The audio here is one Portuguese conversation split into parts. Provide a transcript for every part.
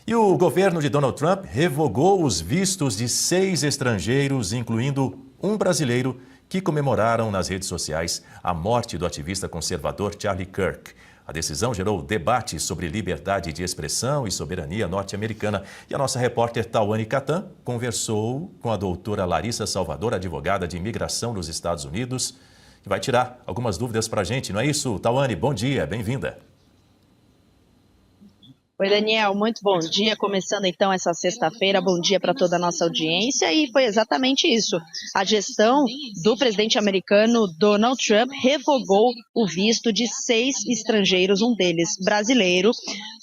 E o governo de Donald Trump revogou os vistos de 6 estrangeiros, incluindo um brasileiro, que comemoraram nas redes sociais a morte do ativista conservador Charlie Kirk. A decisão gerou debates sobre liberdade de expressão e soberania norte-americana. E a nossa repórter Tawane Catan conversou com a doutora Larissa Salvador, advogada de imigração nos Estados Unidos, que vai tirar algumas dúvidas para a gente, não é isso? Tawane, bom dia, bem-vinda. Oi, Daniel, muito bom dia. Começando então essa sexta-feira, bom dia para toda a nossa audiência. E foi exatamente isso. A gestão do presidente americano Donald Trump revogou o visto de 6 estrangeiros, um deles brasileiro,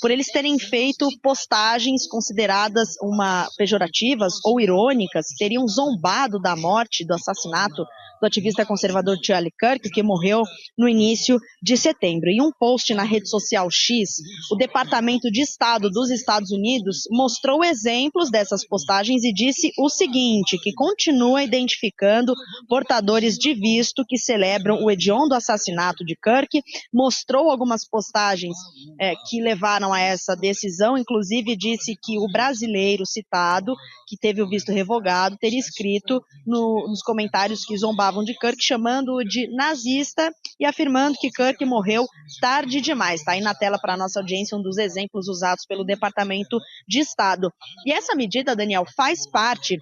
por eles terem feito postagens consideradas pejorativas ou irônicas, teriam zombado da morte, do assassinato do ativista conservador Charlie Kirk, que morreu no início de setembro. Em um post na rede social X, o Departamento de Estado dos Estados Unidos mostrou exemplos dessas postagens e disse o seguinte, que continua identificando portadores de visto que celebram o hediondo assassinato de Kirk, mostrou algumas postagens que levaram a essa decisão, inclusive disse que o brasileiro citado, que teve o visto revogado, teria escrito nos comentários que zombavam de Kirk, chamando-o de nazista e afirmando que Kirk morreu tarde demais. Está aí na tela para a nossa audiência um dos exemplos usados pelo Departamento de Estado. E essa medida, Daniel, faz parte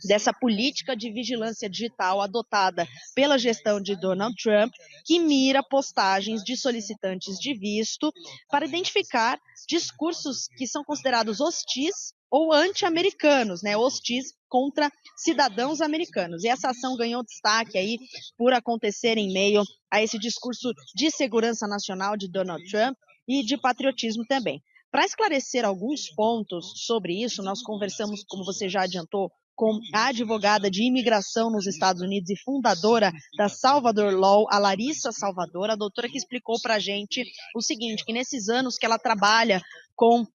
dessa política de vigilância digital adotada pela gestão de Donald Trump, que mira postagens de solicitantes de visto para identificar discursos que são considerados hostis ou anti-americanos, né, hostis contra cidadãos americanos. E essa ação ganhou destaque aí por acontecer em meio a esse discurso de segurança nacional de Donald Trump e de patriotismo também. Para esclarecer alguns pontos sobre isso, nós conversamos, como você já adiantou, com a advogada de imigração nos Estados Unidos e fundadora da Salvador Law, a Larissa Salvador, a doutora que explicou para a gente o seguinte, que nesses anos que ela trabalha com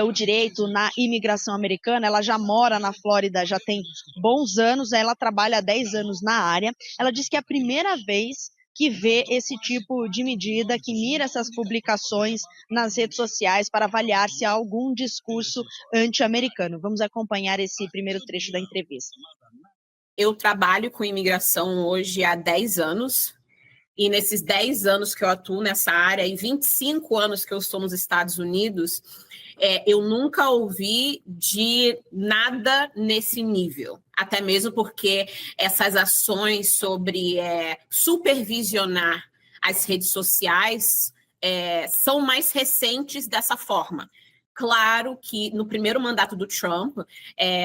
o direito na imigração americana, ela já mora na Flórida, já tem bons anos, ela trabalha há 10 anos na área. Ela disse que é a primeira vez que vê esse tipo de medida, que mira essas publicações nas redes sociais para avaliar se há algum discurso anti-americano. Vamos acompanhar esse primeiro trecho da entrevista. Eu trabalho com imigração hoje há 10 anos, e nesses 10 anos que eu atuo nessa área, e 25 anos que eu estou nos Estados Unidos, eu nunca ouvi de nada nesse nível. Até mesmo porque essas ações sobre supervisionar as redes sociais são mais recentes dessa forma. Claro que no primeiro mandato do Trump,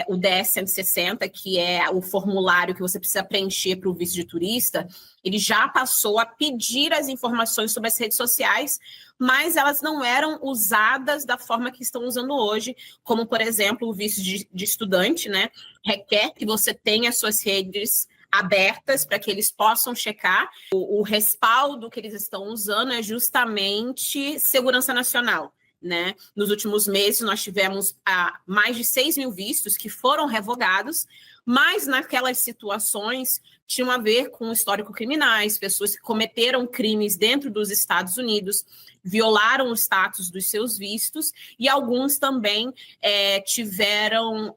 o DS-160, que é o formulário que você precisa preencher para o visto de turista, ele já passou a pedir as informações sobre as redes sociais, mas elas não eram usadas da forma que estão usando hoje, como, por exemplo, o visto de estudante, né? Requer que você tenha as suas redes abertas para que eles possam checar. O respaldo que eles estão usando é justamente segurança nacional. Né? Nos últimos meses, nós tivemos mais de 6 mil vistos que foram revogados, mas naquelas situações tinham a ver com histórico criminais, pessoas que cometeram crimes dentro dos Estados Unidos, violaram o status dos seus vistos, e alguns também tiveram,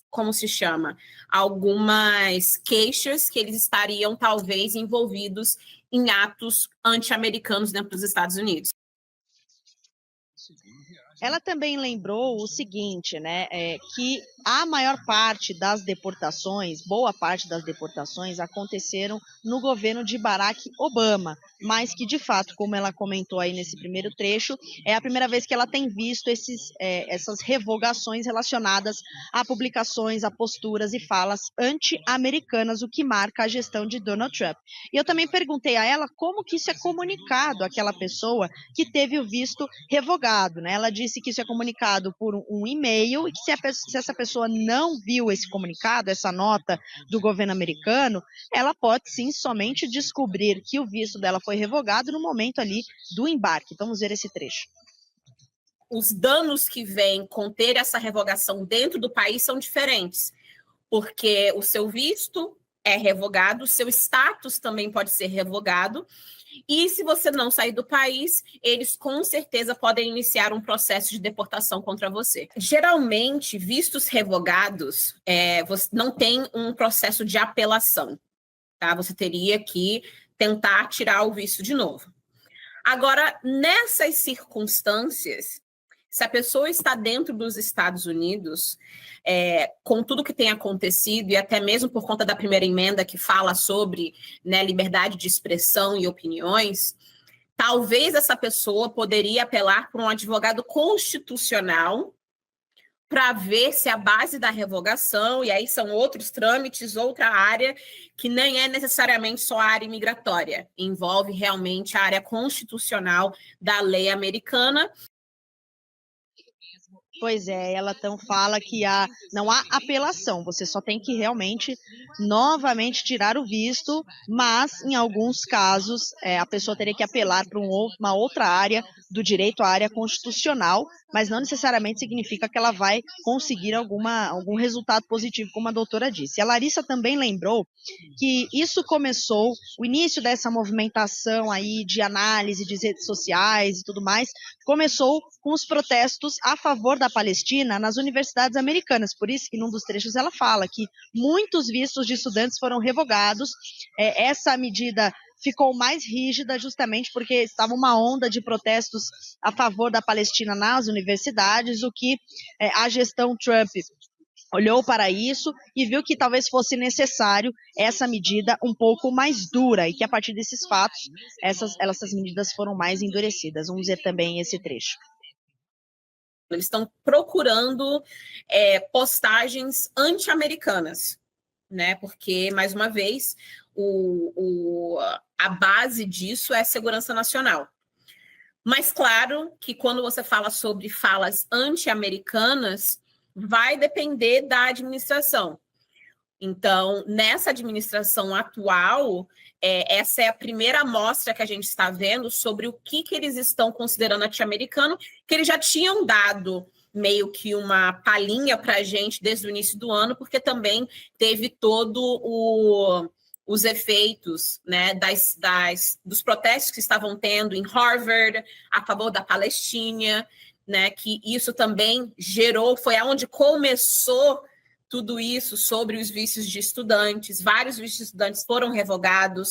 como se chama? Algumas queixas que eles estariam, talvez, envolvidos em atos anti-americanos dentro dos Estados Unidos. Ela também lembrou o seguinte, né, que a maior parte das deportações, boa parte das deportações aconteceram no governo de Barack Obama, mas que de fato, como ela comentou aí nesse primeiro trecho, é a primeira vez que ela tem visto essas revogações relacionadas a publicações, a posturas e falas anti-americanas, o que marca a gestão de Donald Trump. E eu também perguntei a ela como que isso é comunicado àquela pessoa que teve o visto revogado, né? Ela disse que isso é comunicado por um e-mail e que se essa pessoa não viu esse comunicado, essa nota do governo americano, ela pode sim somente descobrir que o visto dela foi revogado no momento ali do embarque. Vamos ver esse trecho. Os danos que vêm com ter essa revogação dentro do país são diferentes, porque o seu visto é revogado, seu status também pode ser revogado. E se você não sair do país, eles com certeza podem iniciar um processo de deportação contra você. Geralmente, vistos revogados, você não tem um processo de apelação, tá? Você teria que tentar tirar o visto de novo. Agora, nessas circunstâncias, se a pessoa está dentro dos Estados Unidos, com tudo que tem acontecido, e até mesmo por conta da primeira emenda que fala sobre, né, liberdade de expressão e opiniões, talvez essa pessoa poderia apelar para um advogado constitucional para ver se a base da revogação, e aí são outros trâmites, outra área, que nem é necessariamente só a área imigratória, envolve realmente a área constitucional da lei americana. Pois é, ela então fala que não há apelação, você só tem que realmente novamente tirar o visto, mas em alguns casos a pessoa teria que apelar para uma outra área do direito, a área constitucional, mas não necessariamente significa que ela vai conseguir algum resultado positivo, como a doutora disse. A Larissa também lembrou que isso começou, o início dessa movimentação aí de análise de redes sociais e tudo mais, começou com os protestos a favor da Palestina nas universidades americanas. Por isso que num dos trechos ela fala que muitos vistos de estudantes foram revogados. Essa medida ficou mais rígida justamente porque estava uma onda de protestos a favor da Palestina nas universidades, o que a gestão Trump olhou para isso e viu que talvez fosse necessário essa medida um pouco mais dura e que a partir desses fatos essas medidas foram mais endurecidas. Vamos ver também esse trecho. Eles estão procurando postagens anti-americanas, né? Porque, mais uma vez, a base disso é a segurança nacional. Mas, claro, que quando você fala sobre falas anti-americanas, vai depender da administração. Então, nessa administração atual, essa é a primeira amostra que a gente está vendo sobre o que eles estão considerando anti-americano, que eles já tinham dado meio que uma palhinha para a gente desde o início do ano, porque também teve todo os efeitos, né, dos protestos que estavam tendo em Harvard a favor da Palestina, né, que isso também foi aonde começou tudo isso sobre os vistos de estudantes. Vários vistos de estudantes foram revogados.